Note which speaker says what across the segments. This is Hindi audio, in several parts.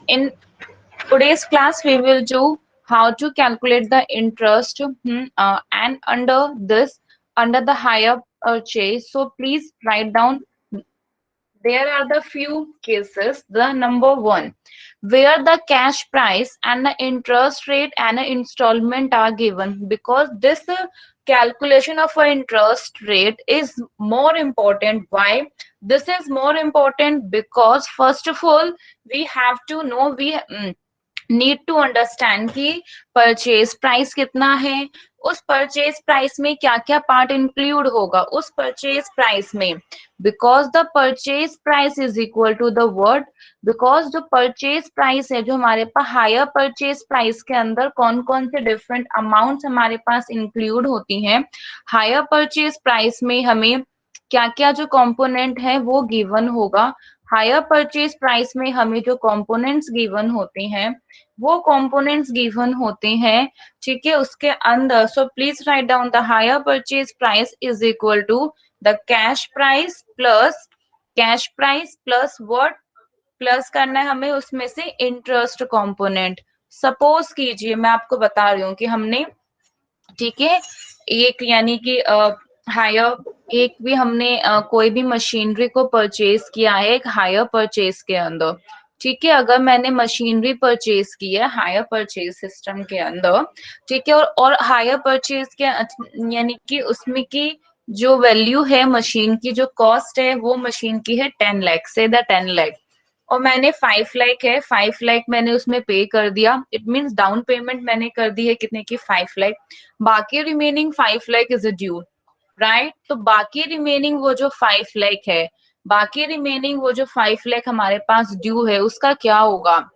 Speaker 1: In today's class, we will do how to calculate the interest and under the higher purchase. So please write down. There are the few cases. The number one, where the cash price and the interest rate and the installment are given, because this calculation of an interest rate is more important. Why? This is more important because first of all, we have to know need to understand कि परचेज प्राइस कितना है, उस परचेज प्राइस में क्या क्या पार्ट इंक्लूड होगा उस परचेज प्राइस में, because the purchase price is equal to the word, because जो परचेज प्राइस है, जो हमारे पास हायर परचेज प्राइस के अंदर कौन कौन से डिफरेंट अमाउंट्स हमारे पास इंक्लूड होती हैं, हायर परचेज प्राइस में हमें क्या क्या जो कंपोनेंट है वो गिवन होगा, हायर परचेज प्राइस में हमें जो कंपोनेंट्स गिवन होते हैं वो कंपोनेंट्स गिवन होते हैं, ठीक है, उसके अंदर। So please write down the hire purchase price is equal to the cash price plus what, plus करना है हमें उसमें से इंटरेस्ट कंपोनेंट। सपोज कीजिए मैं आपको बता रही हूँ कि हमने, ठीक है, एक यानी कि हायर एक भी हमने कोई भी मशीनरी को परचेज किया है एक हायर परचेज के अंदर, ठीक है, अगर मैंने मशीनरी परचेज की है हायर परचेज सिस्टम के अंदर, ठीक है, और हायर परचेज के यानी कि उसमें की जो वैल्यू है मशीन की, जो कॉस्ट है वो मशीन की है 10 लाख से द 10 लाख, और मैंने 5 लाख है, 5 लाख मैंने उसमें पे कर दिया, इट मीन्स डाउन पेमेंट मैंने कर दी है कितने की 5 लाख, बाकी remaining 5 lakh is a due, right. तो बाकी रिमेनिंग वो जो 5 लाख है, बाकी रिमेनिंग वो जो 5 लाख हमारे पास ड्यू है उसका क्या होगा,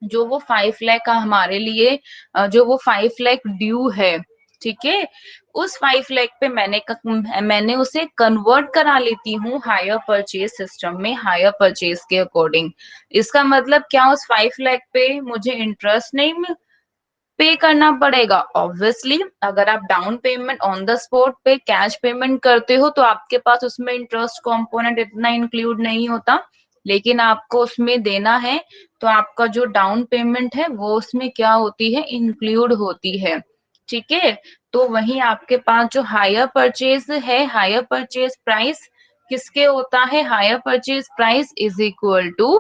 Speaker 1: जो वो 5 लाख का हमारे लिए जो वो 5 लाख ड्यू है, ठीक है, उस 5 लाख पे मैंने उसे कन्वर्ट करा लेती हूँ हायर परचेज सिस्टम में, हायर परचेज के अकॉर्डिंग। इसका मतलब क्या, उस 5 लाख पे मुझे इंटरेस्ट नहीं पे करना पड़ेगा, ऑब्वियसली अगर आप down payment on the spot पे कैश पेमेंट करते हो तो आपके पास उसमें इंटरेस्ट कंपोनेंट इतना इंक्लूड नहीं होता, लेकिन आपको उसमें देना है तो आपका जो डाउन पेमेंट है वो उसमें क्या होती है, इंक्लूड होती है, ठीक है। तो वही आपके पास जो हायर परचेज है, हायर परचेज प्राइस किसके होता है, hire purchase price is equal to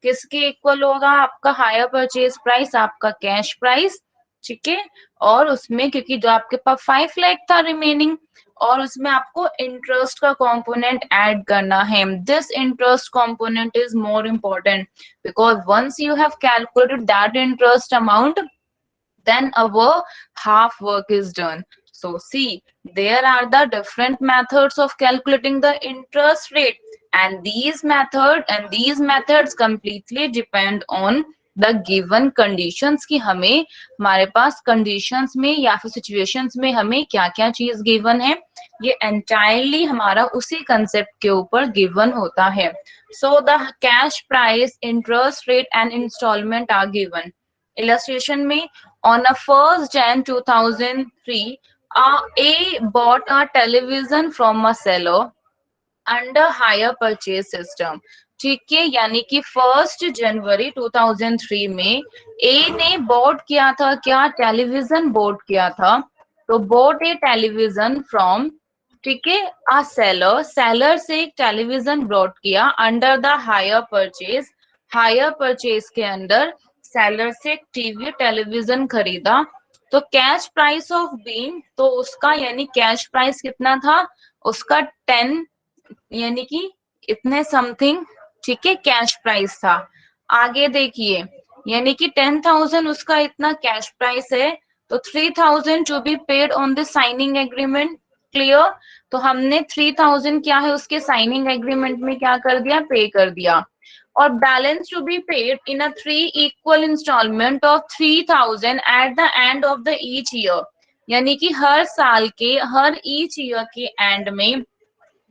Speaker 1: किसके इक्वल होगा, आपका हायर परचेज प्राइस आपका कैश प्राइस, ठीक है, और उसमें क्योंकि जो आपके पास 5 लाख था रिमेनिंग, और उसमें आपको इंटरेस्ट का कंपोनेंट ऐड करना है, this interest component is more important because once you have calculated that interest amount, then our half work is done. So see, there are the different methods of calculating the interest rate, and these methods completely depend on the given conditions कि हमें हमारे पास conditions में या फिर situations में हमें क्या क्या चीज given है, ये entirely हमारा उसी concept के ऊपर given होता है। So the cash price, interest rate and installment are given. Illustration में on a 1st Jan 2003, A bought a television from a seller under hire purchase system, ठीक है, यानी कि 1 जनवरी 2003 में ए ने बोट किया था, क्या, टेलीविजन बोट किया था, तो बोट ए टेलीविजन फ्रॉम, ठीक है, आ सेलर, सेलर से एक टेलीविजन ब्रॉट किया under the hire purchase, hire purchase के अंदर सेलर से एक टीवी टेलीविजन खरीदा, तो कैश प्राइस ऑफ बीइंग, तो उसका यानी कैश प्राइस कितना था, उसका 10 यानी कि इतने समथिंग, ठीक है, कैश प्राइस था। आगे देखिए, यानी कि 10,000 उसका इतना कैश प्राइस है, तो 3,000 to be paid on the signing agreement, clear. तो हमने 3,000 क्या है उसके साइनिंग एग्रीमेंट में क्या कर दिया, पे कर दिया, और balance to be paid in a 3 equal instalment of 3,000 at the end of the each year, यानी कि हर साल के, हर ईच ईयर के एंड में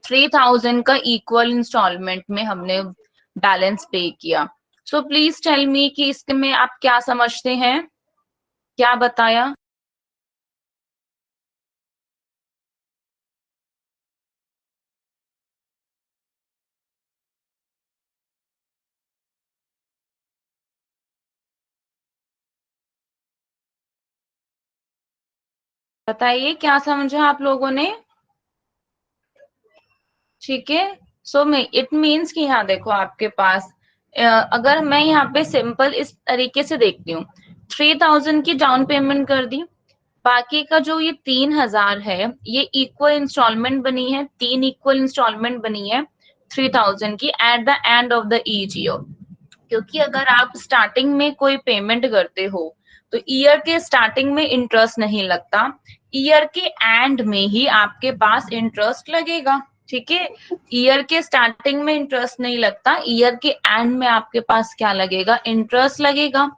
Speaker 1: 3,000 का इक्वल इंस्टॉलमेंट में हमने बैलेंस पे किया। सो प्लीज टेल मी कि इसमें आप क्या समझते हैं, क्या बताया। बताइए क्या समझा आप लोगों ने? ठीक है। सो इट मीन्स कि यहाँ देखो आपके पास अगर मैं यहाँ पे सिंपल इस तरीके से देखती हूँ, 3000 की डाउन पेमेंट कर दी, बाकी का जो ये 3000 है ये इक्वल इंस्टॉलमेंट बनी है, 3 इक्वल इंस्टॉलमेंट बनी है 3000 की eight the end of the each year. क्योंकि अगर आप स्टार्टिंग में कोई पेमेंट करते हो तो ईयर के स्टार्टिंग में इंटरेस्ट नहीं लगता, ईयर के एंड में ही आपके पास इंटरेस्ट लगेगा। ठीक है, ईयर के स्टार्टिंग में इंटरेस्ट नहीं लगता, ईयर के एंड में आपके पास क्या लगेगा, इंटरेस्ट लगेगा।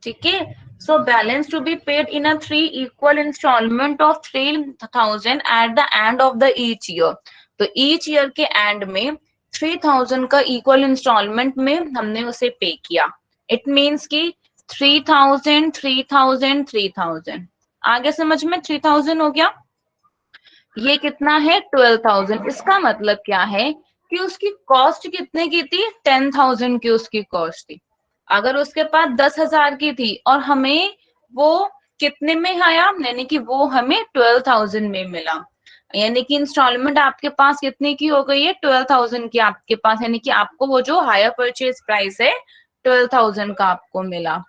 Speaker 1: ठीक है, so balance to be paid in a 3 equal instalment of 3000 at the end of the each year. तो ईच ईयर के एंड में 3000 का इक्वल इंस्टॉलमेंट में हमने उसे पे किया। इट मीन्स कि 3000 3000 3000 आगे समझ में 3000 हो गया। ये कितना है 12,000। इसका मतलब क्या है कि उसकी कॉस्ट कितने की थी, 10,000 की उसकी कॉस्ट थी। अगर उसके पास 10,000 की थी और हमें वो कितने में आया, यानी कि वो हमें 12,000 में मिला, यानी कि इंस्टॉलमेंट आपके पास कितने की हो गई है, 12,000 की आपके पास, यानी कि आपको वो जो हायर परचेज प्राइस है 12,000 का आपको मिला।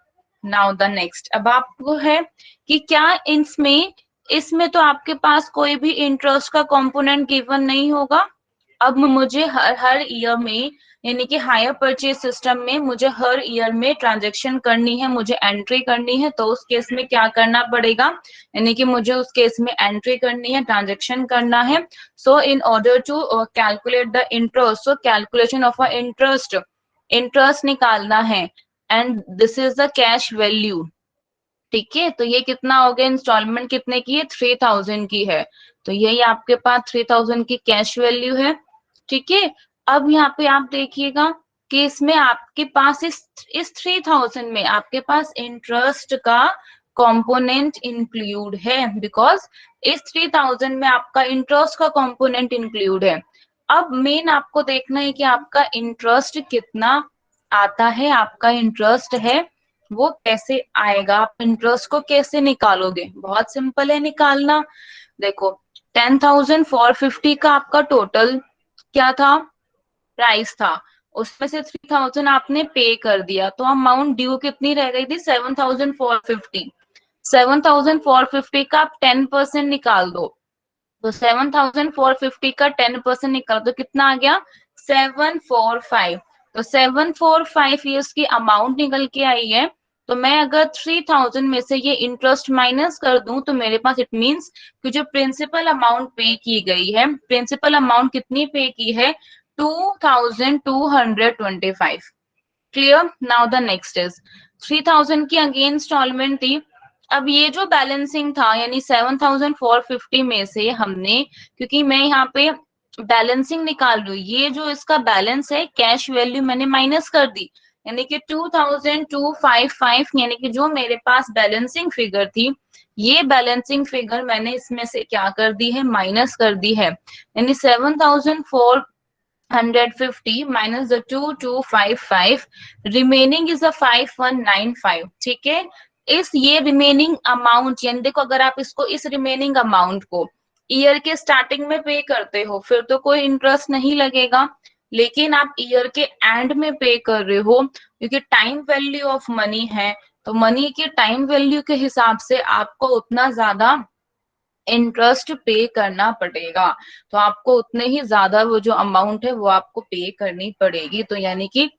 Speaker 1: नाउ द नेक्स्ट, अब आपको है कि क्या इसमें इसमें तो आपके पास कोई भी इंटरेस्ट का कंपोनेंट गिवन नहीं होगा। अब मुझे हर हर ईयर में, यानी कि हायर परचेज सिस्टम में मुझे हर ईयर में ट्रांजैक्शन करनी है, मुझे एंट्री करनी है, तो उस केस में क्या करना पड़ेगा, यानी कि मुझे उस केस में एंट्री करनी है, ट्रांजैक्शन करना है। So in order to calculate the interest, so calculation of a interest, interest निकालना है, and this is the cash value. ठीक है, तो ये कितना हो गया, इंस्टॉलमेंट कितने की है, 3000 की है, तो यही आपके पास 3000 की कैश वैल्यू है। ठीक है, अब यहाँ पे आप देखिएगा कि इसमें आपके पास इस 3000 में आपके पास इंटरेस्ट का कंपोनेंट इंक्लूड है, बिकॉज इस 3000 में आपका इंटरेस्ट का कंपोनेंट इंक्लूड है। अब मेन आपको देखना है कि आपका इंटरेस्ट कितना आता है, आपका इंटरेस्ट है वो कैसे आएगा, आप इंटरेस्ट को कैसे निकालोगे, बहुत सिंपल है निकालना। देखो 10,450 का आपका टोटल क्या था, प्राइस था, उसमें से 3000 आपने पे कर दिया, तो अमाउंट ड्यू कितनी रह गई थी, 7,450। 7,450 का आप 10% निकाल दो, तो 7,450 का 10% निकाल दो, कितना आ गया, 745। तो 745 ये उसकी अमाउंट निकल के आई है। तो मैं अगर 3000 में से ये इंटरेस्ट माइनस कर दूं तो मेरे पास इट मींस कि जो प्रिंसिपल अमाउंट पे की गई है, प्रिंसिपल अमाउंट कितनी पे की है, 2,225। Clear. Now the next is 3000 की अगेन इंस्टॉलमेंट थी। अब ये जो बैलेंसिंग था, यानी 7,450 में से हमने, क्योंकि मैं यहाँ पे बैलेंसिंग निकाल रही हूँ, ये जो इसका बैलेंस है कैश वैल्यू मैंने माइनस कर दी, यानी कि 2,255, यानी कि जो मेरे पास बैलेंसिंग फिगर थी, ये बैलेंसिंग फिगर मैंने इसमें से क्या कर दी है, माइनस कर दी है, यानी 7,450 minus the 2,255, remaining is a 5,195। ठीक है, इस ये रिमेनिंग अमाउंट, यानी देखो अगर आप इसको, इस रिमेनिंग अमाउंट को ईयर के स्टार्टिंग में पे करते हो फिर तो कोई इंटरेस्ट नहीं लगेगा, लेकिन आप ईयर के एंड में पे कर रहे हो क्योंकि टाइम वैल्यू ऑफ मनी है, तो मनी के टाइम वैल्यू के हिसाब से आपको उतना ज्यादा इंटरेस्ट पे करना पड़ेगा, तो आपको उतने ही ज्यादा वो जो अमाउंट है वो आपको पे करनी पड़ेगी। तो यानी कि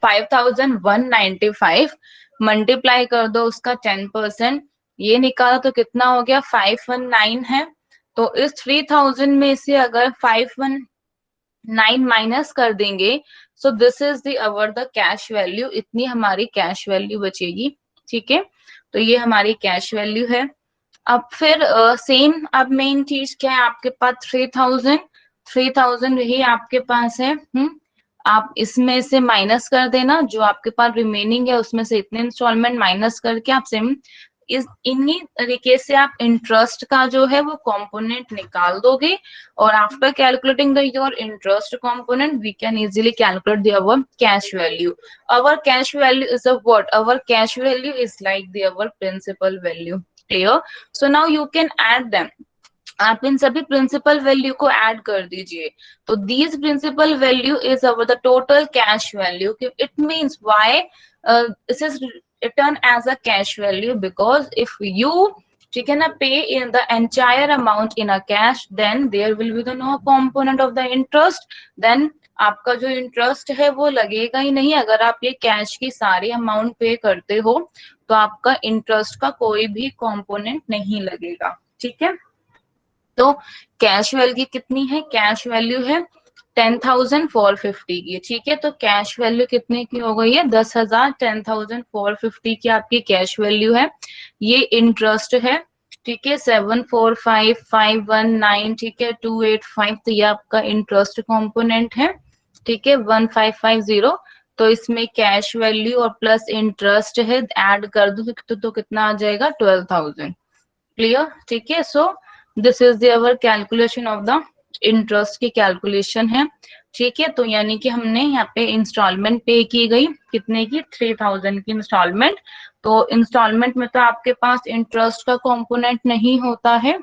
Speaker 1: 5,195 मल्टीप्लाई कर दो उसका 10%, ये निकाला तो कितना हो गया, 519 है। तो इस 3000 में से अगर 519 माइनस कर देंगे, so this is the our the cash value, इतनी हमारी कैश वैल्यू बचेगी। ठीक है, तो ये हमारी कैश वैल्यू है। अब फिर सेम, अब मेन चीज क्या है, आपके पास 3,000 यही आपके पास है। आप इसमें से माइनस कर देना, जो आपके पास रिमेनिंग है उसमें से इतने इंस्टॉलमेंट माइनस करके आप सेम इस इन्हीं तरीके से आप इंटरेस्ट का जो है वो कंपोनेंट निकाल दोगे, और after calculating the your interest component we can easily calculate the our cash value. Our cash value is of what? Our cash value is like the our principal value. Clear? So now you can add them. आप इन सभी प्रिंसिपल वैल्यू को ऐड कर दीजिए. तो these principal value is our the total cash value. It means why this is return as a cash value, because if you ठीक है ना pay in the entire amount in a cash, then there will be the no component of the interest. Then आपका जो इंटरेस्ट है वो लगेगा ही नहीं. अगर आप ये कैश की सारी अमाउंट पे करते हो तो आपका इंटरेस्ट का कोई भी कॉम्पोनेंट नहीं लगेगा. ठीक है. तो कैश वैल्यू कितनी है? कैश वैल्यू है 10,450 की. ठीक है. तो कैश वैल्यू कितने की हो गई है? 10,000. 10,450 की आपकी कैश वैल्यू है. ये इंटरेस्ट है. ठीक है. 745,519. ठीक है. 285. तो ये आपका इंटरेस्ट कंपोनेंट है. ठीक है. 1550. तो इसमें कैश वैल्यू और प्लस इंटरेस्ट है, ऐड कर दो तो कितना आ जाएगा? 12,000. क्लियर? ठीक है. So this is our calculation of the interest की कैलकुलेशन है. ठीक है. तो यानी कि हमने यहाँ पे इंस्टॉलमेंट पे की गई कितने की? 3,000 की इंस्टॉलमेंट. तो इंस्टॉलमेंट में तो आपके पास इंटरेस्ट का कंपोनेंट नहीं होता है.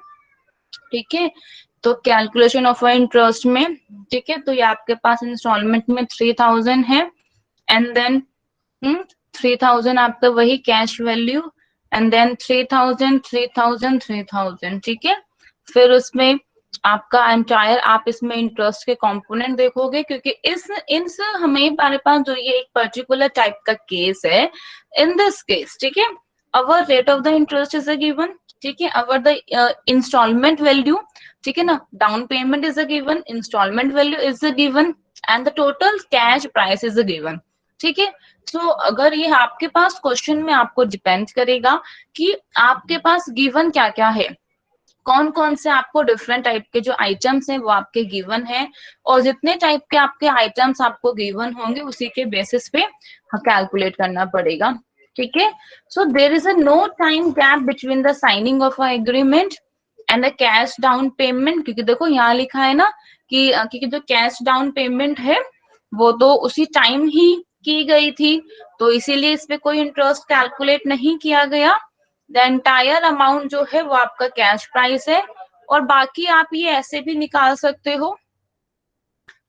Speaker 1: ठीक है. तो कैलकुलेशन ऑफ इंटरेस्ट में ठीक है, तो ये आपके पास इंस्टॉलमेंट में 3,000 है. एंड देन 3,000 आपका वही कैश वैल्यू. And then 3,000 3,000 3,000. ठीक है. फिर उसमें आपका एंटायर आप इसमें इंटरेस्ट के कंपोनेंट देखोगे, क्योंकि इस हमें हमारे पास जो ये एक पर्टिकुलर टाइप का केस है. इन दिस केस ठीक है, our rate of the interest is a given. ठीक है. अवर द इंस्टॉलमेंट वैल्यू ठीक है ना, down payment is a given, instalment value is a given, and the total cash price is a given. ठीक है. तो अगर ये आपके पास क्वेश्चन में आपको डिपेंड करेगा कि आपके पास गिवन क्या क्या है, कौन कौन से आपको डिफरेंट टाइप के जो आइटम्स हैं वो आपके गिवन है, और जितने टाइप के आपके आइटम्स आपको गिवन होंगे उसी के बेसिस पे कैलकुलेट करना पड़ेगा. ठीक है. So there is a no time gap between the signing of a agreement and the cash down payment. क्योंकि देखो यहाँ लिखा है ना कि क्योंकि जो कैश डाउन पेमेंट है वो तो उसी टाइम ही की गई थी, तो इसीलिए इस पे कोई इंटरेस्ट कैलकुलेट नहीं किया गया. द एंटायर अमाउंट जो है वो आपका कैश प्राइस है, और बाकी आप ये ऐसे भी निकाल सकते हो.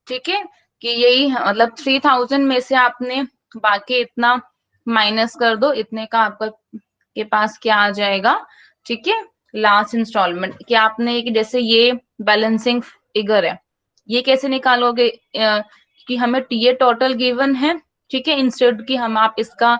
Speaker 1: ठीक है. कि यही मतलब 3,000 में से आपने बाकी इतना माइनस कर दो, इतने का आपका के पास क्या आ जाएगा. ठीक है. लास्ट इंस्टॉलमेंट कि आपने जैसे ये बैलेंसिंग फिगर है, ये कैसे निकालोगे? कि हमें ये टोटल गिवन है. ठीक है. इंस्टेड की हम आप इसका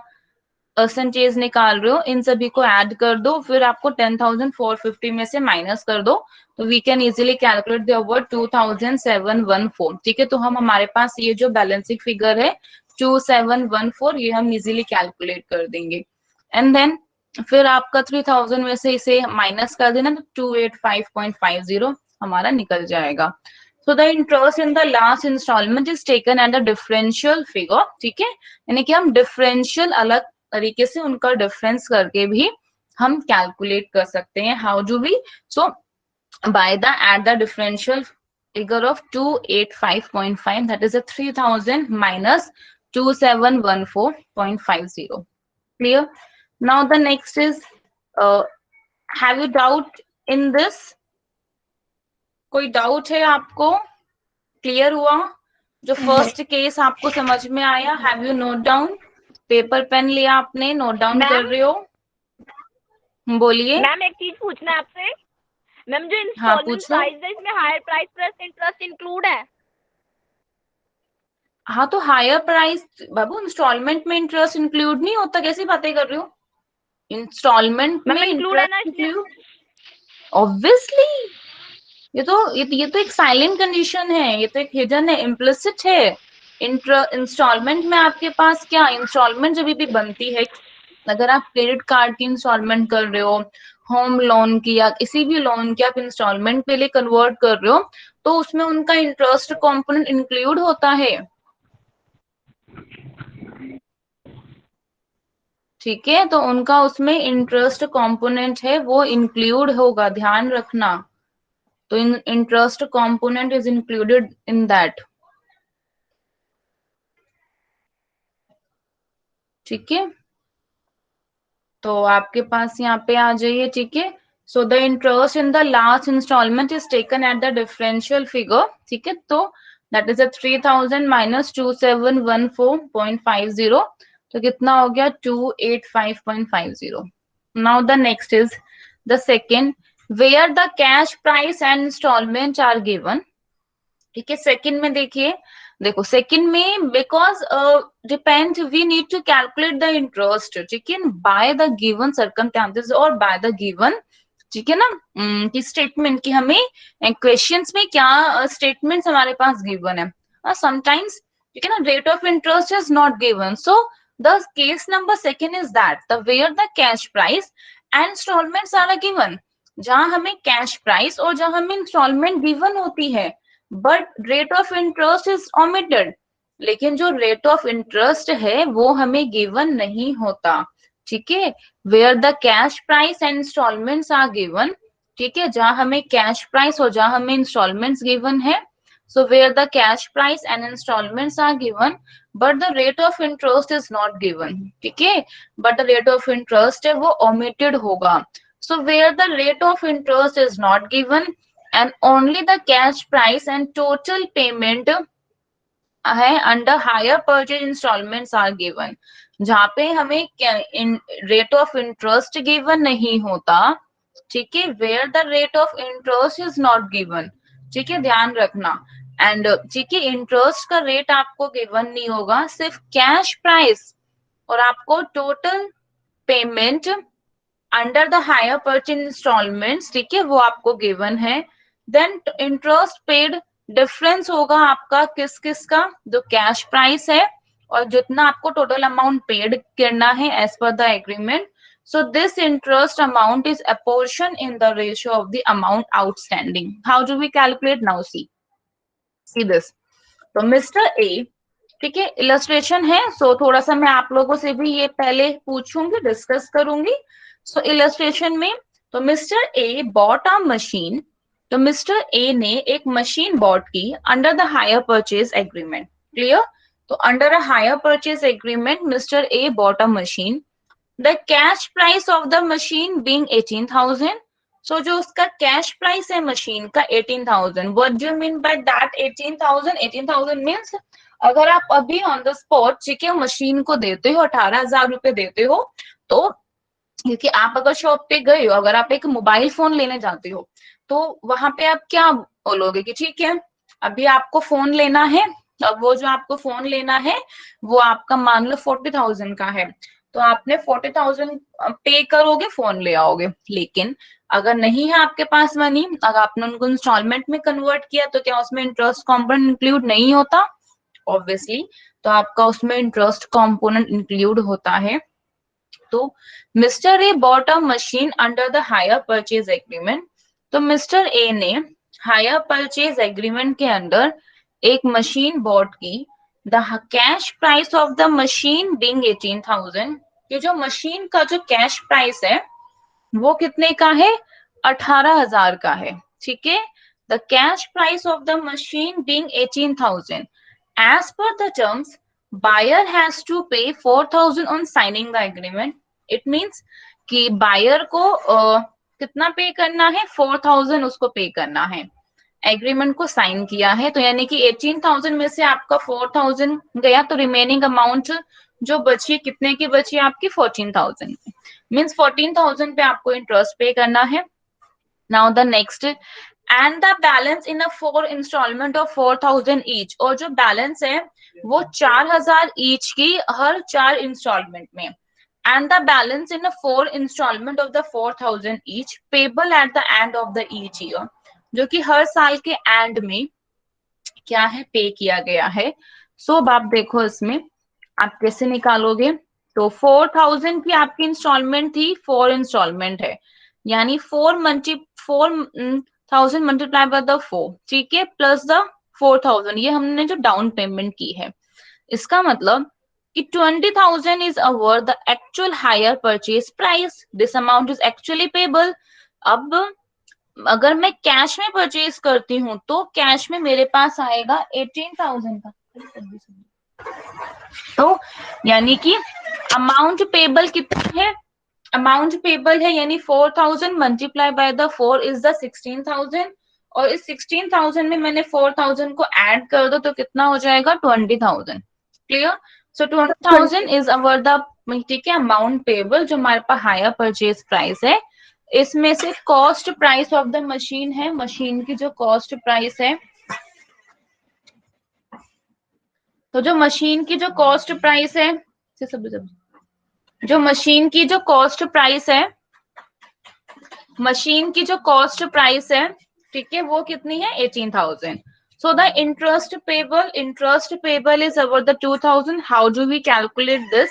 Speaker 1: परसेंटेज निकाल रहे हो, इन सभी को ऐड कर दो, फिर आपको 10,450 में से माइनस कर दो, तो we can easily calculate the over 2,714. ठीक है. तो हम हमारे पास ये जो बैलेंसिंग फिगर है 2,714, ये हम इजीली कैलकुलेट कर देंगे. एंड देन फिर आपका 3,000 में से इसे माइनस कर देना तो 285.50 हमारा निकल जाएगा. So the interest in the last installment is taken at the differential figure. ठीक है. यानी कि हम डिफरेंशियल अलग तरीके से उनका डिफरेंस करके भी हम कैलकुलेट कर सकते हैं. How do we? So by the at the differential figure of 285.5, that is a 3,000 minus 2,714.50. Clear? Now the next is have you doubt in this? कोई डाउट है आपको? क्लियर हुआ? जो फर्स्ट केस आपको समझ में आया, have you note down? Paper pen लिया आपने, नोट डाउन कर रहे हो? बोलिए.
Speaker 2: मैम एक चीज पूछना है आपसे. मैम जो
Speaker 1: हाँ
Speaker 2: इंस्टॉलमेंट
Speaker 1: पूछो.
Speaker 2: प्राइस है इसमें hire price plus interest include है?
Speaker 1: हाँ तो हायर प्राइस बाबू, इंस्टॉलमेंट में इंटरेस्ट इंक्लूड नहीं होता, कैसी बातें कर रहे हो? इंस्टॉलमेंट
Speaker 2: मैम
Speaker 1: में
Speaker 2: इंक्लूड है ना
Speaker 1: इंटरेस्ट
Speaker 2: इसमें?
Speaker 1: Include obviously. ये तो एक साइलेंट कंडीशन है, ये तो एक हिडन है, इम्प्लिसिट है. इंस्टॉलमेंट में आपके पास क्या इंस्टॉलमेंट जब भी बनती है, अगर आप क्रेडिट कार्ड की इंस्टॉलमेंट कर रहे हो, होम लोन की या किसी भी लोन की आप इंस्टॉलमेंट पे लिए कन्वर्ट कर रहे हो, तो उसमें उनका इंटरेस्ट कंपोनेंट इंक्लूड होता है. ठीक है, तो उनका उसमें इंटरेस्ट कंपोनेंट है वो इंक्लूड होगा, ध्यान रखना। तो interest component is included in that. ठीक है, तो आपके पास यहाँ पे आ जाइए। ठीक है, so the interest in the last instalment is taken at the differential figure. ठीक है, तो दैट इज 3000 माइनस 2714.50, तो कितना हो गया 285.50। Now the next is the second, where the cash price and instalment are given. ठीक है, सेकंड में देखिए, देखो सेकंड में because depend we need to calculate the interest. ठीक है, बाय द गिवन सर्कमस्टांसेस और बाय द गिवन, ठीक है ना, कि स्टेटमेंट की हमें क्वेश्चंस में क्या स्टेटमेंट्स हमारे पास गिवन है समटाइम्स। ठीक है ना, rate of interest is not given, so the case number second is that the where the cash price and instalments are given, जहां हमें कैश प्राइस और जहां हमें इंस्टॉलमेंट गिवन होती है, but rate of interest is omitted. लेकिन जो रेट ऑफ इंटरेस्ट है वो हमें गिवन नहीं होता। ठीक है, where the cash price and instalments are given. ठीक है, जहां हमें कैश प्राइस और जहां हमें इंस्टॉलमेंट्स गिवन है, so where the cash price and instalments are given but the rate of interest is not given. ठीक है, but the rate of interest है वो ओमिटेड होगा। So where the rate of interest is not given and only the cash price and total payment है under hire purchase instalments are given, जहां पे हमें रेट ऑफ इंटरेस्ट गिवन नहीं होता। ठीक है, where the rate of interest is not given. ठीक है, ध्यान रखना। एंड ठीक है, इंटरेस्ट का रेट आपको गिवन नहीं होगा, सिर्फ कैश प्राइस और आपको total payment under the hire purchase instalments, ठीक है, वो आपको गिवन है। देन इंटरेस्ट पेड डिफरेंस होगा आपका किस किस का, जो कैश प्राइस है और जितना आपको टोटल अमाउंट पेड करना है as per the agreement. So this interest amount is apportion in the ratio of the amount outstanding. How do we calculate now, see this. तो मिस्टर ए, ठीक है, इलस्ट्रेशन है, सो थोड़ा सा मैं आप लोगों से भी ये पहले पूछूंगी, डिस्कस करूंगी। सो इलस्ट्रेशन में, तो mister A bought a machine, तो मिस्टर ए ने एक मशीन बॉट की under the hire purchase agreement. Clear, तो under a hire purchase agreement mister A bought a machine, the cash price of the machine being 18,000। सो जो उसका कैश प्राइस है मशीन का 18,000। What do you mean by that 18,000? 18,000 means अगर आप अभी ऑन द स्पॉट, ठीक है, मशीन को देते हो 18,000 रुपए देते हो, तो क्योंकि आप अगर शॉप पे गए हो, अगर आप एक मोबाइल फोन लेने जाते हो, तो वहां पे आप क्या बोलोगे कि ठीक है अभी आपको फोन लेना है, अब वो जो आपको फोन लेना है वो आपका मान लो 40,000 का है, तो आपने 40,000 पे करोगे, फोन ले आओगे। लेकिन अगर नहीं है आपके पास मनी, अगर आपने उनको इंस्टॉलमेंट में कन्वर्ट किया, तो क्या उसमें इंटरेस्ट कॉम्पोनेंट इंक्लूड नहीं होता? ऑब्वियसली, तो आपका उसमें इंटरेस्ट कॉम्पोनेंट इंक्लूड होता है। तो mister A bought a machine under the hire purchase agreement, तो मिस्टर ए ने हायर परचेज एग्रीमेंट के अंडर एक मशीन बॉट की, the cash price of the machine being 18,000। ये जो मशीन का जो कैश प्राइस है वो कितने का है? 18,000 का है। ठीक है, the cash price of the machine being 18,000 as per the terms buyer has to pay 4,000 on signing the agreement. It means कि बायर को कितना पे करना है? 4,000 उसको पे करना है, एग्रीमेंट को साइन किया है, तो यानी कि 18,000 में से आपका 4,000 गया, तो रिमेनिंग अमाउंट जो बची कितने की बची? आपकी 14,000। मीन्स 14,000 पे आपको इंटरेस्ट पे करना है। Now the next, and the balance in a 4 instalment of 4,000 each, और जो बैलेंस है वो 4,000 ईच की हर 4 इंस्टॉलमेंट में, and the balance in a 4 installment of the 4,000 each payable at the end of the each year, जो कि हर साल के एंड में क्या है? पे किया गया है। सो अब आप देखो इसमें आप कैसे निकालोगे। तो 4,000 की आपकी इंस्टॉलमेंट थी, 4 इंस्टॉलमेंट है, यानी 4,000 मल्टीप्लाई बाय द 4, ठीक है, प्लस द 4,000, ये हमने जो डाउन पेमेंट की है। इसका मतलब कि 20,000 is our the actual higher purchase price. This amount is actually payable. अब अगर मैं कैश में परचेज करती हूँ तो कैश में मेरे पास आएगा 18,000 का। तो यानी कि अमाउंट पेबल कितना है, अमाउंट पेबल है यानी 4,000 multiply by the 4 is the 16,000, और इस 16,000 में मैंने 4,000 को ऐड कर दो तो कितना हो जाएगा 20,000। Clear? So 20,000 is our the, ठीक है, अमाउंट पेबल जो हमारे पास हायर परचेज प्राइस है। इसमें से cost price of the machine है, मशीन की जो कॉस्ट प्राइस है, तो जो मशीन की जो कॉस्ट प्राइस है, जो मशीन की जो कॉस्ट प्राइस है, मशीन की जो कॉस्ट प्राइस है, ठीक है, वो कितनी है 18,000। So the interest payable is our the 2,000। How do we calculate this?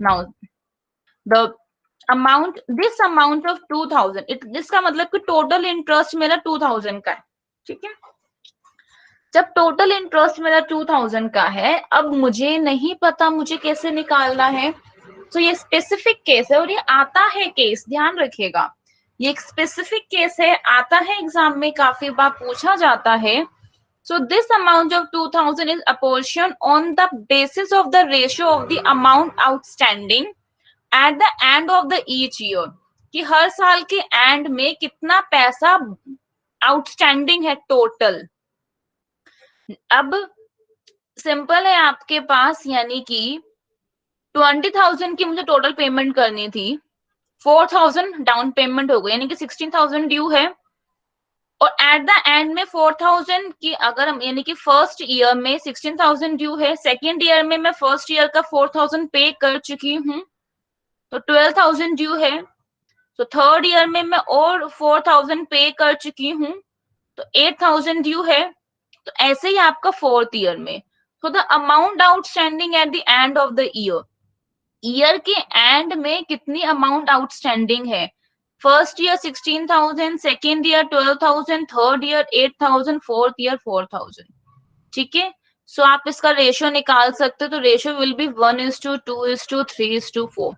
Speaker 1: Now the amount, this amount of 2,000, इसका मतलब कि टोटल इंटरेस्ट मेरा 2,000 का है, ठीक है। जब टोटल इंटरेस्ट मेरा 2,000 का है, अब मुझे नहीं पता मुझे कैसे निकालना है, तो ये स्पेसिफिक केस है और ये आता है केस, ध्यान रखिएगा, ये एक स्पेसिफिक केस है, आता है एग्जाम में, काफी बार पूछा जाता है। So this amount of 2,000 is apportioned on the basis of the ratio of the amount outstanding at the end of the each year, कि हर साल के एंड में कितना पैसा आउटस्टैंडिंग है टोटल। अब सिंपल है आपके पास, यानी कि 20,000 की मुझे टोटल पेमेंट करनी थी, 4,000 डाउन पेमेंट हो गई, यानी कि 16,000 ड्यू है, और एट द एंड में 4,000 की, अगर हम यानी कि फर्स्ट ईयर में 16,000 ड्यू है, सेकेंड ईयर में मैं फर्स्ट ईयर का 4,000 पे कर चुकी हूँ तो 12,000 ड्यू है, तो थर्ड ईयर में मैं और 4,000 पे कर चुकी हूँ तो 8,000 ड्यू है, तो ऐसे ही आपका फोर्थ ईयर में। तो the amount outstanding at the end of the year, year के एंड में कितनी अमाउंट आउटस्टैंडिंग है, first year 16,000, second year 12,000, third year 8,000, fourth year 4,000, ठीक है। सो आप इसका रेशियो निकाल सकते हो, तो रेशियो विल बी 1:2:3:4।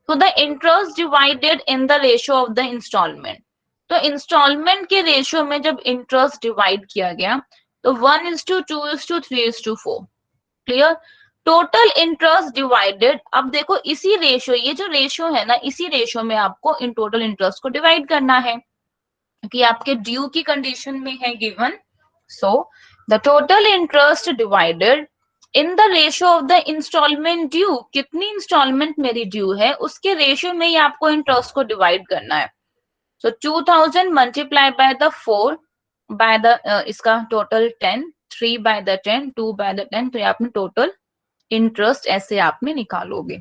Speaker 1: तो the interest divided in the ratio of the instalment, तो इंस्टॉलमेंट के रेशियो में जब इंटरेस्ट डिवाइड किया गया तो 1:2:3:4। क्लियर? टोटल इंटरेस्ट डिवाइडेड, अब देखो इसी रेशियो, ये जो रेशियो है ना, इसी रेशियो में आपको इन टोटल इंटरेस्ट को डिवाइड करना है, कि आपके ड्यू की कंडीशन में है given. So the total interest divided in the ratio of the instalment due, कितनी इंस्टॉलमेंट मेरी ड्यू है उसके रेशियो में ही आपको इंटरेस्ट को डिवाइड करना है। So 2,000 multiply by the 4 by the इसका total 10, 3 by the 10, 2 by the 10, तो ये आपने टोटल इंटरेस्ट ऐसे आप में निकालोगे,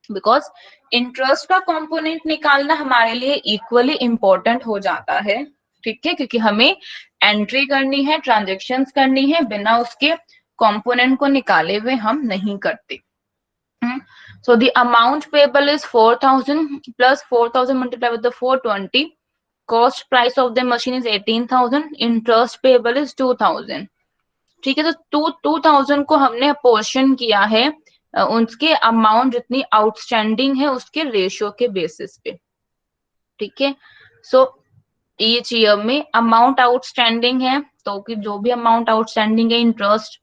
Speaker 1: बिकॉज इंटरेस्ट का कंपोनेंट निकालना हमारे लिए इक्वली इंपॉर्टेंट हो जाता है, ठीक है, क्योंकि हमें एंट्री करनी है, ट्रांजेक्शन्स करनी है, बिना उसके कंपोनेंट को निकाले हुए हम नहीं करते। So the amount payable is 4,000 plus 4,000 multiply with the 420, cost price of the machine is 18,000, interest payable is 2,000, ठीक है। तो 2,000 को हमने अपोर्शन किया है उसके अमाउंट जितनी आउटस्टैंडिंग है उसके रेशियो के बेसिस पे, ठीक है। सो ईच ईयर में अमाउंट आउटस्टैंडिंग है, तो कि जो भी अमाउंट आउटस्टैंडिंग है इंटरेस्ट,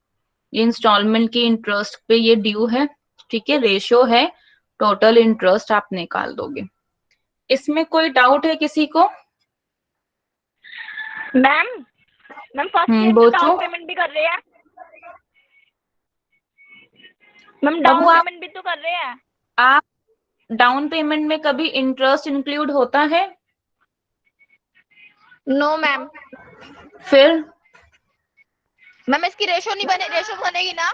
Speaker 1: इंस्टॉलमेंट की इंटरेस्ट पे ये ड्यू है, ठीक है, रेशियो है, टोटल इंटरेस्ट आप निकाल दोगे। इसमें कोई डाउट है किसी को?
Speaker 2: मैम फर्स्ट ईयर में
Speaker 1: बोलो।
Speaker 2: डाउन पेमेंट भी कर रहे हैं मैम, डाउन पेमेंट भी तो कर रहे हैं।
Speaker 1: आप डाउन पेमेंट में कभी इंटरेस्ट इंक्लूड होता है?
Speaker 2: No ma'am.
Speaker 1: फिर
Speaker 2: मैम इसकी रेशो नहीं बने, रेशो बनेगी ना?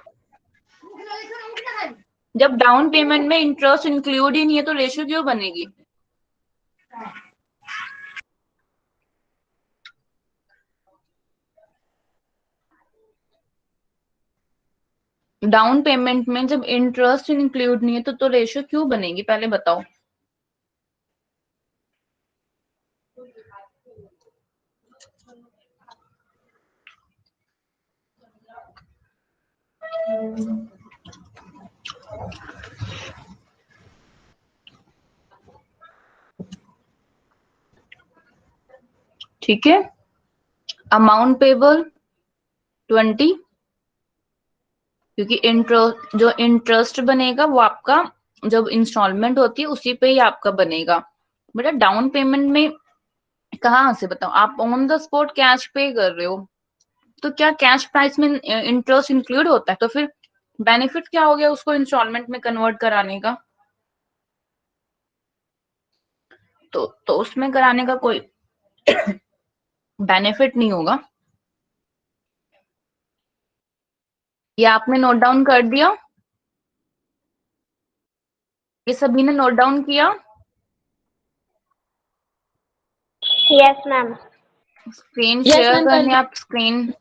Speaker 1: जब डाउन पेमेंट में इंटरेस्ट इंक्लूड ही नहीं है तो रेशियो क्यों बनेगी? डाउन पेमेंट में जब इंटरेस्ट इंक्लूड नहीं है तो रेशियो क्यों बनेगी, पहले बताओ। ठीक है। अमाउंट पेबल 20, क्योंकि इंटरेस्ट, जो इंटरेस्ट बनेगा वो आपका जब इंस्टॉलमेंट होती है उसी पे ही आपका बनेगा। बेटा डाउन पेमेंट में कहाँ से बताओ, आप ऑन द स्पॉट कैश पे कर रहे हो, तो क्या कैश प्राइस में इंटरेस्ट इंक्लूड होता है? तो फिर बेनिफिट क्या हो गया उसको इंस्टॉलमेंट में कन्वर्ट कराने का? तो उसमें कराने का कोई बेनिफिट नहीं होगा। ये आपने नोट डाउन कर दिया? ये सभी ने नोट डाउन किया?
Speaker 2: Yes ma'am.
Speaker 1: Screen
Speaker 2: yes
Speaker 1: share
Speaker 2: ma'am कर
Speaker 1: करनी,
Speaker 2: दी।
Speaker 1: आप स्क्रीन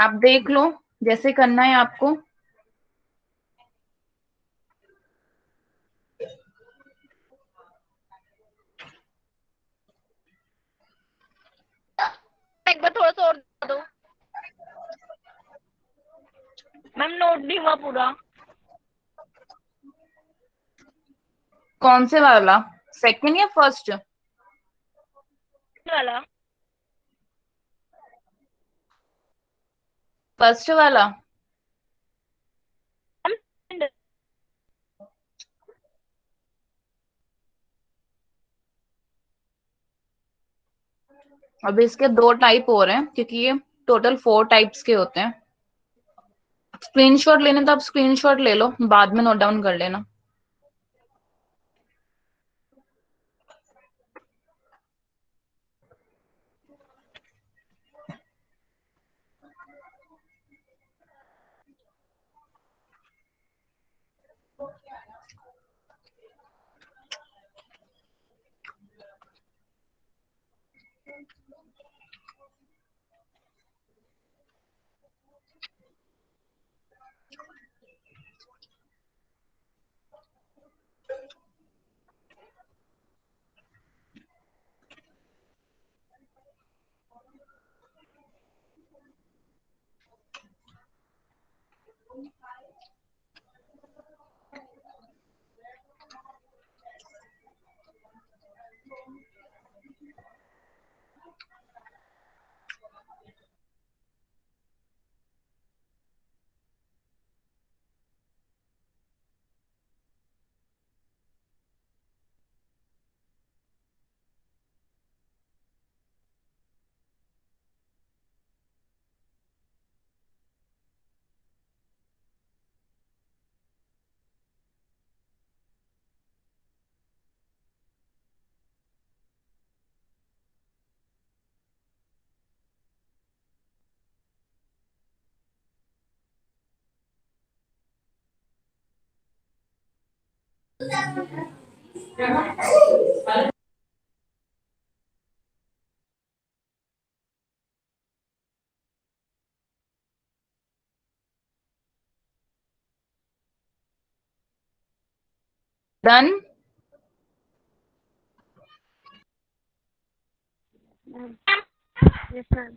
Speaker 1: आप देख लो जैसे करना है आपको।
Speaker 2: एक बार थोड़ा सा और बता दो मैम, नोट नहीं हुआ पूरा
Speaker 1: कौन से वाला, सेकंड या फर्स्ट?
Speaker 2: वाला।
Speaker 1: फर्स्ट वाला। अब इसके दो टाइप हो रहे हैं क्योंकि ये टोटल 4 टाइप्स के होते हैं। स्क्रीनशॉट लेने तो आप स्क्रीनशॉट ले लो, बाद में नोट डाउन कर लेना। Done.
Speaker 2: Yes ma'am.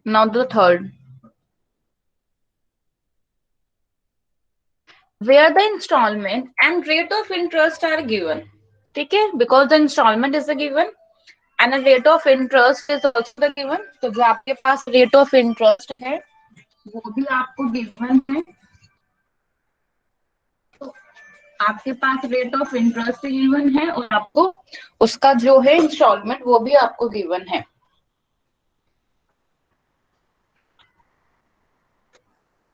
Speaker 1: Now the third, where the installment and rate of interest are given. ठीक है, because the installment is a given and a rate of interest is also the given. तो जो आपके पास rate of interest है वो भी आपको given है। तो आपके पास रेट ऑफ इंटरेस्ट गिवन है और आपको उसका जो है इंस्टॉलमेंट वो भी आपको गिवन है।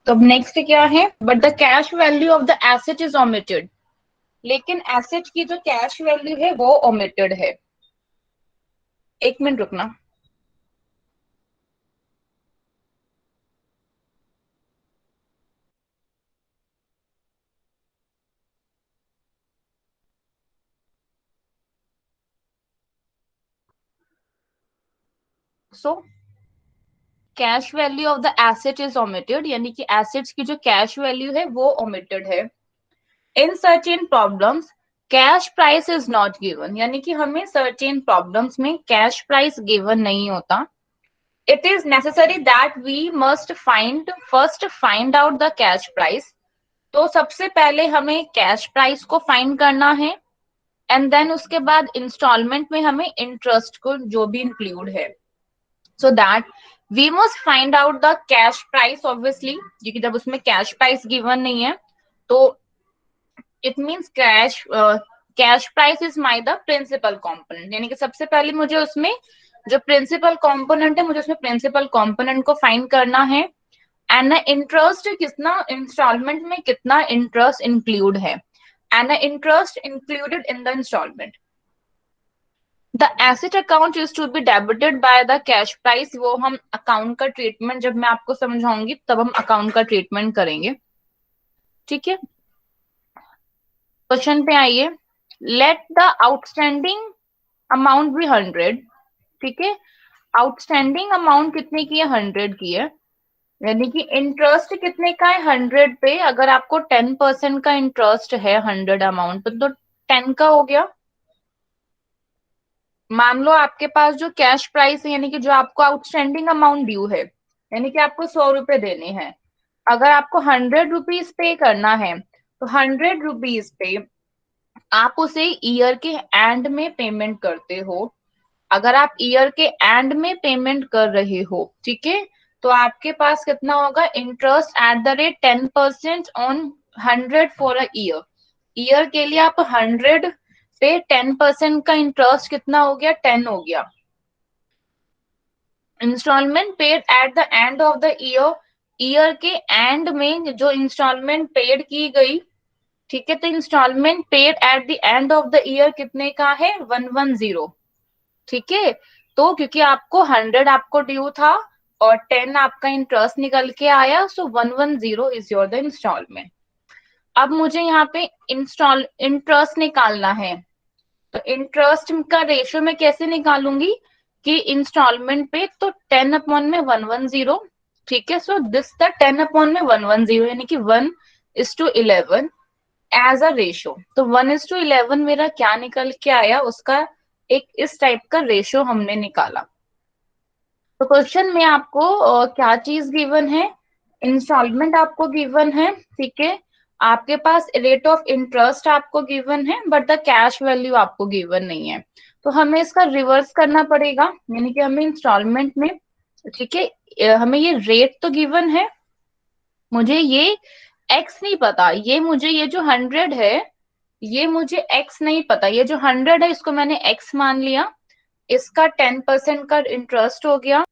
Speaker 1: तो अब नेक्स्ट क्या है, but the cash value of the asset is omitted. लेकिन एसेट की जो कैश वैल्यू है वो ओमिटेड है। एक मिनट रुकना। So cash value of the asset is omitted, यानी कि एसेट्स की जो कैश वैल्यू है वो ओमिटेड है। In such in problems cash price is not given, यानी कि हमें सर्टेन प्रॉब्लम्स में कैश प्राइस गिवन नहीं होता. It is necessary that we must find out the cash price. तो सबसे पहले हमें कैश प्राइस को फाइंड करना है, एंड देन उसके बाद इंस्टॉलमेंट में हमें इंटरेस्ट को जो भी इंक्लूड है. So that we must find out the cash price obviously, क्योंकि जब उसमें कैश प्राइस गिवन नहीं है तो it means cash price is my the principal component. यानी कि सबसे पहले मुझे उसमें जो प्रिंसिपल कॉम्पोनेंट है, मुझे उसमें प्रिंसिपल कॉम्पोनेंट को फाइंड करना है. एंड इंटरेस्ट कितना, इंस्टॉलमेंट में कितना इंटरेस्ट इंक्लूड है, and interest included in the instalment. The asset account is to be debited by the cash price. वो हम अकाउंट का ट्रीटमेंट जब मैं आपको समझाऊंगी तब हम अकाउंट का ट्रीटमेंट करेंगे. ठीक है, क्वेश्चन पे आइए. लेट द आउटस्टैंडिंग अमाउंट भी 100. ठीक है, आउटस्टैंडिंग अमाउंट कितने की है, 100 की है. यानी कि इंटरेस्ट कितने का है, 100 पे. अगर आपको 10% का इंटरेस्ट है 100 अमाउंट पे तो 10 का हो गया. मान लो आपके पास जो कैश प्राइस है, यानी कि जो आपको आउटस्टैंडिंग अमाउंट ड्यू है, यानी कि आपको 100 रुपए देने हैं. अगर आपको 100 रुपीज पे करना है तो 100 रुपीज पे आप उसे ईयर के एंड में पेमेंट करते हो. अगर आप ईयर के एंड में पेमेंट कर रहे हो, ठीक है, तो आपके पास कितना होगा, interest at the rate 10% on 100 for a year. Year के लिए आप 100 पे 10% का इंटरेस्ट कितना हो गया, 10 हो गया. Instalment paid at the end of the year. Year के एंड में जो इंस्टॉलमेंट पेड की गई, ठीक है, तो instalment paid at the end of the year कितने का है, 110. ठीक है, तो क्योंकि आपको 100 आपको ड्यू था और 10 आपका इंटरेस्ट निकल के आया, सो 110 इज योर द इंस्टॉलमेंट. अब मुझे यहाँ पे इंटरेस्ट निकालना है. तो इंटरेस्ट का रेशियो मैं कैसे निकालूंगी कि इंस्टॉलमेंट पे तो 10 अपॉन में 110. ठीक है, सो दिस द 10 अपॉन में 110 यानी कि 1:11 एज अ रेशियो. तो 1:11 मेरा क्या निकल के आया, उसका एक इस टाइप का रेशियो हमने निकाला. तो क्वेश्चन में आपको क्या चीज गिवन है, इंस्टॉलमेंट आपको गिवन है. ठीक है, आपके पास रेट ऑफ इंटरेस्ट आपको गिवन है, बट द कैश वैल्यू आपको गिवन नहीं है. तो हमें इसका रिवर्स करना पड़ेगा, यानी कि हमें इंस्टॉलमेंट में, ठीक है, हमें ये रेट तो गिवन है, मुझे ये एक्स नहीं पता, ये जो 100 है ये मुझे एक्स नहीं पता. ये जो 100 है इसको मैंने एक्स मान लिया, इसका 10% का इंटरेस्ट हो गया.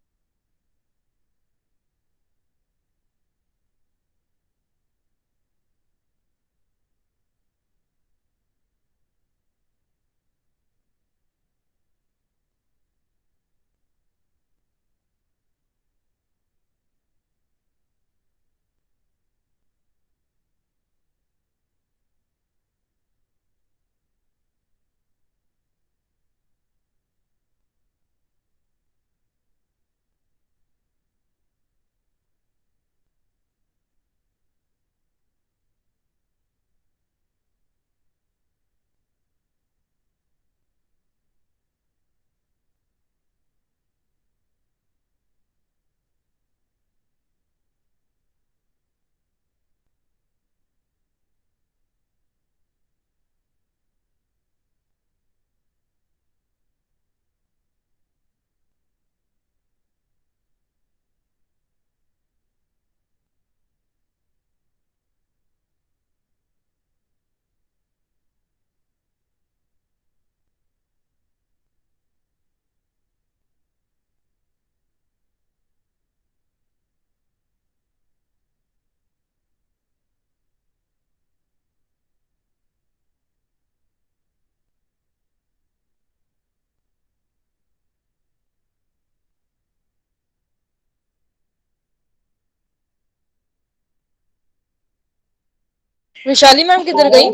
Speaker 3: विशाली मैम किधर गई?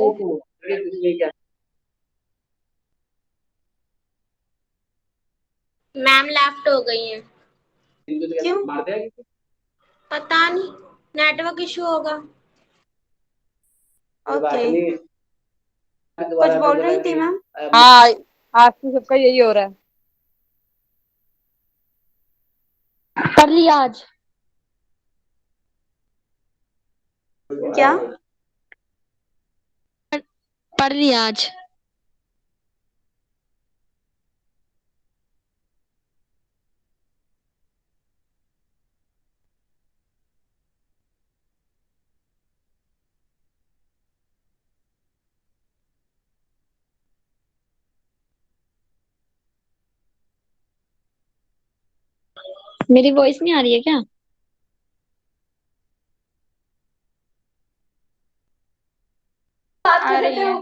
Speaker 4: मैम लेफ्ट हो गई हैं। क्यों? पता नहीं, नेटवर्क इशू होगा. ओके.
Speaker 3: कुछ बोल रही थी मैम?
Speaker 2: हाँ, आज तो सबका यही हो रहा है। कर लिया आज?
Speaker 3: क्या?
Speaker 2: पढ़ लिया आज? मेरी वॉइस नहीं आ रही है क्या?
Speaker 3: आ रही है।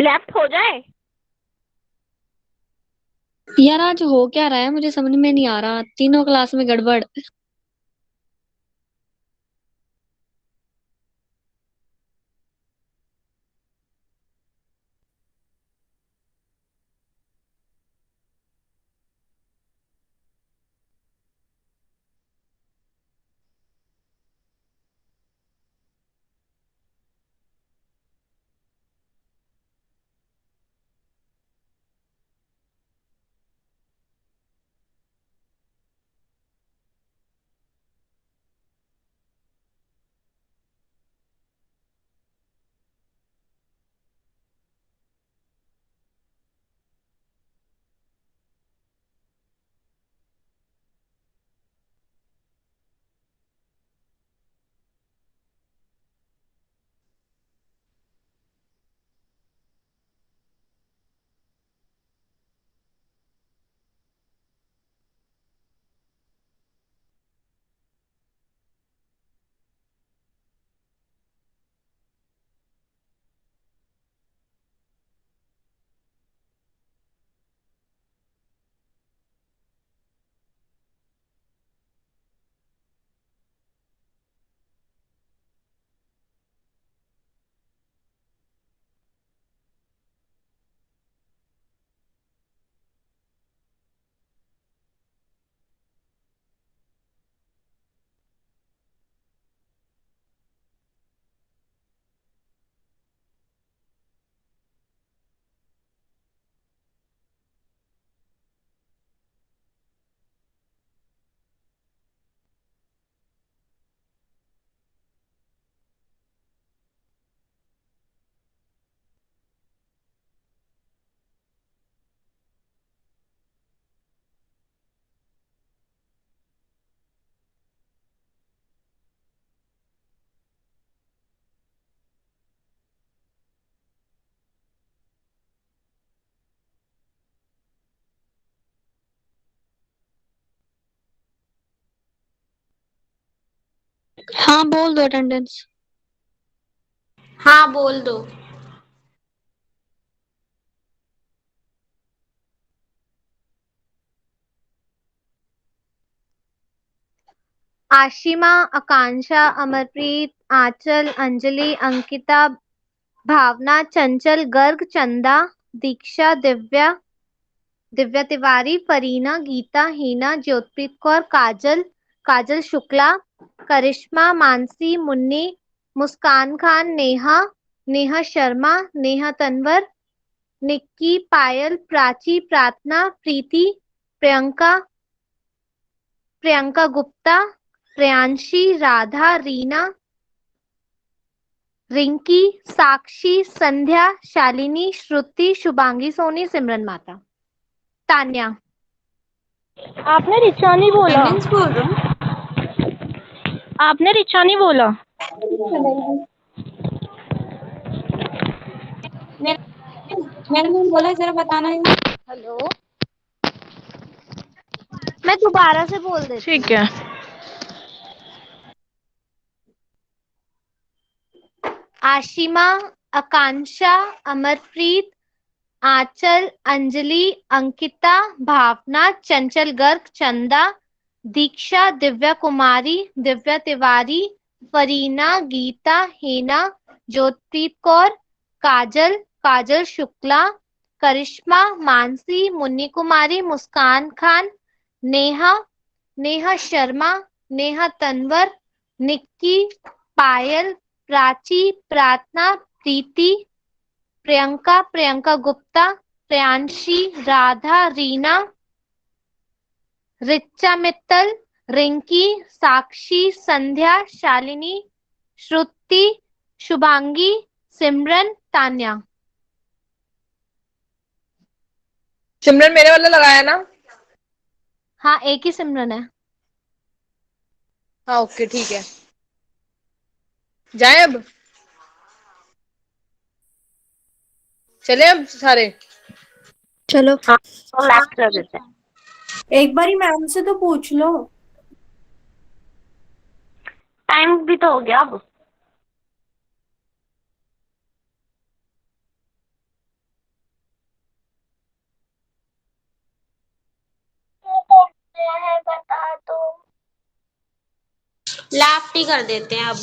Speaker 2: लेफ्ट हो जाए यार। आज हो क्या रहा है मुझे समझ में नहीं आ रहा, तीनों क्लास में गड़बड़। हाँ, बोल दो अटेंडेंस।
Speaker 3: हाँ बोल दो।
Speaker 5: आशिमा, आकांक्षा, अमरप्रीत, आंचल, अंजलि, अंकिता, भावना, चंचल, गर्ग, चंदा, दीक्षा, दिव्या, दिव्या तिवारी, फरीना, गीता, हीना, ज्योतप्रीत कौर, काजल, काजल शुक्ला, करिश्मा, मानसी, मुन्नी, मुस्कान खान, नेहा, नेहा शर्मा, नेहा तनवर, निक्की, पायल, प्राची, प्रार्थना, प्रीति, प्रियंका, प्रियंका गुप्ता, प्रियांशी, राधा, रीना, रिंकी, साक्षी, संध्या, शालिनी, श्रुति, शुभांगी सोनी, सिमरन माता, तान्या।
Speaker 2: आपने रिचा नहीं बोला।
Speaker 3: अटेंडेंस बोल रहा हूँ।
Speaker 2: आपने रिचा नहीं बोला।
Speaker 3: मैंने बोला जरा बताना है।
Speaker 5: हेलो, मैं दोबारा से बोल देती हूँ।
Speaker 2: ठीक है।
Speaker 5: आशिमा, आकांक्षा, अमरप्रीत, आंचल, अंजलि, अंकिता, भावना, चंचल गर्ग, चंदा, दीक्षा, दिव्या कुमारी, दिव्या तिवारी, फरीना, गीता, हेना, ज्योतप्रीत कौर, काजल, काजल शुक्ला, करिश्मा, मानसी, मुन्नी कुमारी, मुस्कान खान, नेहा, नेहा शर्मा, नेहा तनवर, निक्की, पायल, प्राची, प्रार्थना, प्रीति, प्रियंका, प्रियंका गुप्ता, प्रियांशी, राधा, रीना, रिचा मित्तल, रिंकी, साक्षी, संध्या, शालिनी, श्रुति, शुभांगी, सिमरन, तान्या।
Speaker 6: सिमरन मेरे वाला लगाया ना?
Speaker 5: हाँ, एक ही सिमरन है।
Speaker 6: हाँ ओके ठीक है, जाए अब, चले अब सारे।
Speaker 2: चलो
Speaker 5: तो लास्ट कर देते हैं।
Speaker 3: एक बारी मैम से तो पूछ लो।
Speaker 5: टाइम भी तो हो गया अब। बता दो।
Speaker 3: लाफ्ट ही कर देते हैं अब।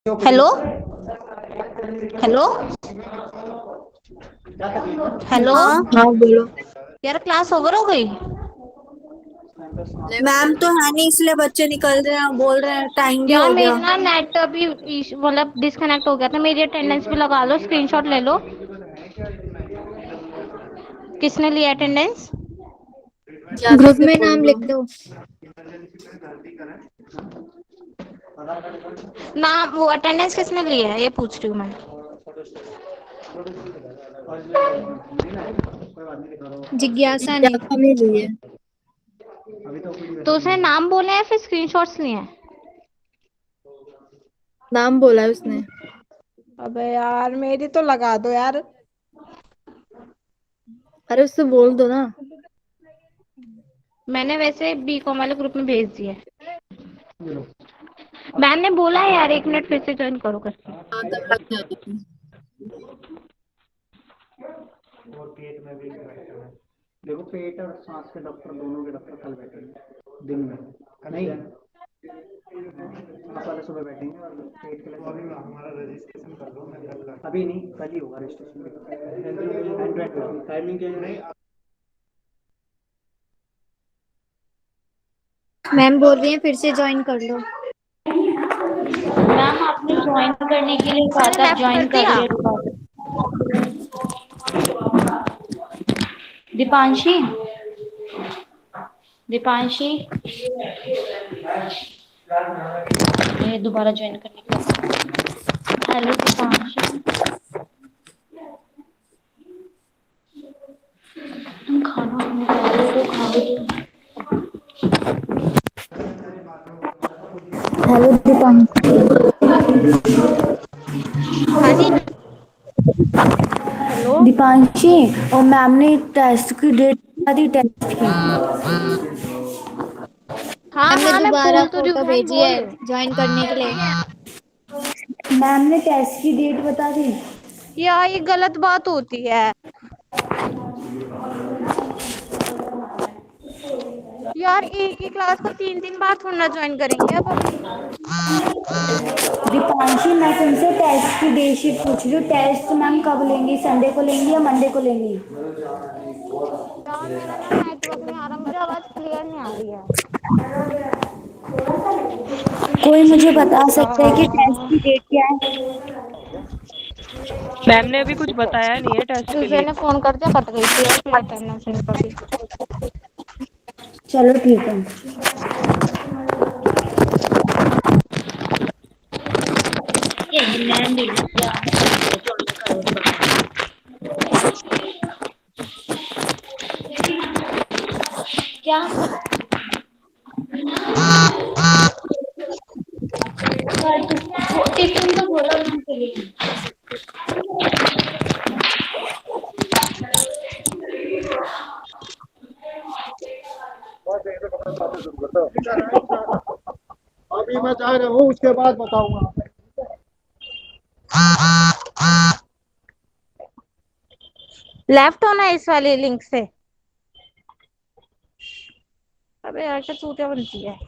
Speaker 3: Hello hello hello.
Speaker 2: हाँ बोलो।
Speaker 3: यार क्लास ओवर हो गई।
Speaker 7: मैम तो है नहीं, इसलिए बच्चे निकल रहे हैं, बोल रहे हैं टाइम भी
Speaker 3: यार
Speaker 7: हो
Speaker 3: मेरा
Speaker 7: गया।
Speaker 3: ना नेट अभी मतलब डिस्कनेक्ट हो गया था। मेरी अटेंडेंस भी लगा लो, स्क्रीनशॉट ले लो। किसने लिया अटेंडेंस?
Speaker 2: ग्रुप में नाम लिख दो।
Speaker 3: नाम वो अटेंडेंस किसने लिया है ये पूछ रही हूँ मैं।
Speaker 2: जिज्ञासा ने।
Speaker 7: हमें लिए
Speaker 3: तो उसने नाम बोले हैं फिर स्क्रीनशॉट्स लिए हैं?
Speaker 7: नाम बोला है उसने।
Speaker 8: अबे यार मेरी तो लगा दो यार।
Speaker 7: अरे उससे बोल दो ना।
Speaker 3: मैंने वैसे बीकॉम वाले ग्रुप में भेज दिया है। मैम ने बोला है यार 1 मिनट फिर से ज्वाइन करो करके।
Speaker 7: हाँ, तब लग जाएगी।
Speaker 9: देखो पेट और सांस के डॉक्टर, दोनों के डॉक्टर कल बैठेंगे दिन में, नहीं आप वाले सुबह बैठेंगे और पेट के लिए अभी हमारा रजिस्ट्रेशन कर दो। अभी नहीं, कल ही होगा रजिस्ट्रेशन। टाइमिंग क्या है?
Speaker 2: मैम बोल रही है फिर से ज्वाइन कर लो।
Speaker 3: मैम आपने ज्वाइन करने के लिए कहा था, ज्वाइन कर लिया। दीपांशी, दीपांशी ये दोबारा ज्वाइन करने के लिए। हेलो दीपांशी, तुम खाना खाने जा रहे हो तो खाओ।
Speaker 7: हेलो दीपांशी।
Speaker 3: हाँ जी।
Speaker 7: दीपांशी, और मैम ने टेस्ट की डेट बता दी, टेस्ट की।
Speaker 3: हाँ
Speaker 2: हमने
Speaker 3: हाँ मैं
Speaker 2: दोबारा
Speaker 3: बोल तो रही
Speaker 2: फोटो
Speaker 3: हूँ,
Speaker 2: भेजी है ज्वाइन करने के लिए।
Speaker 7: मैम ने टेस्ट की डेट बता दी।
Speaker 8: यार ये गलत बात होती है।
Speaker 5: यार एक ही क्लास को 3 दिन बाद थोड़ा ना ज्वाइन करेंगे अब।
Speaker 7: दीपांशी, मैं तुमसे टेस्ट की डेट शीट पूछ रही हूँ। टेस्ट मैम कब लेंगी? संडे को लेंगी या मंडे को लेंगी?
Speaker 5: यार मेरा ना नेटवर्क नहीं आ रहा, मुझे आवाज क्लियर नहीं आ रही है।
Speaker 7: कोई मुझे बता सकता है कि टेस्ट की डेट क्या है?
Speaker 10: मैम ने अभी कुछ बताया नहीं है टेस्ट के
Speaker 5: दूसरे
Speaker 10: लिए।
Speaker 5: ने फोन कर दिया, कट गई थी यार अटेंडेंस कभी।
Speaker 7: चलो ठीक है।
Speaker 3: क्या टिफिन तो बोला उनके लिए।
Speaker 9: अभी मैं जा रहा हूँ, उसके बाद बताऊंगा।
Speaker 5: लेफ्ट होना है इस वाली लिंक से। अबे यार क्या चूतिया बनती है।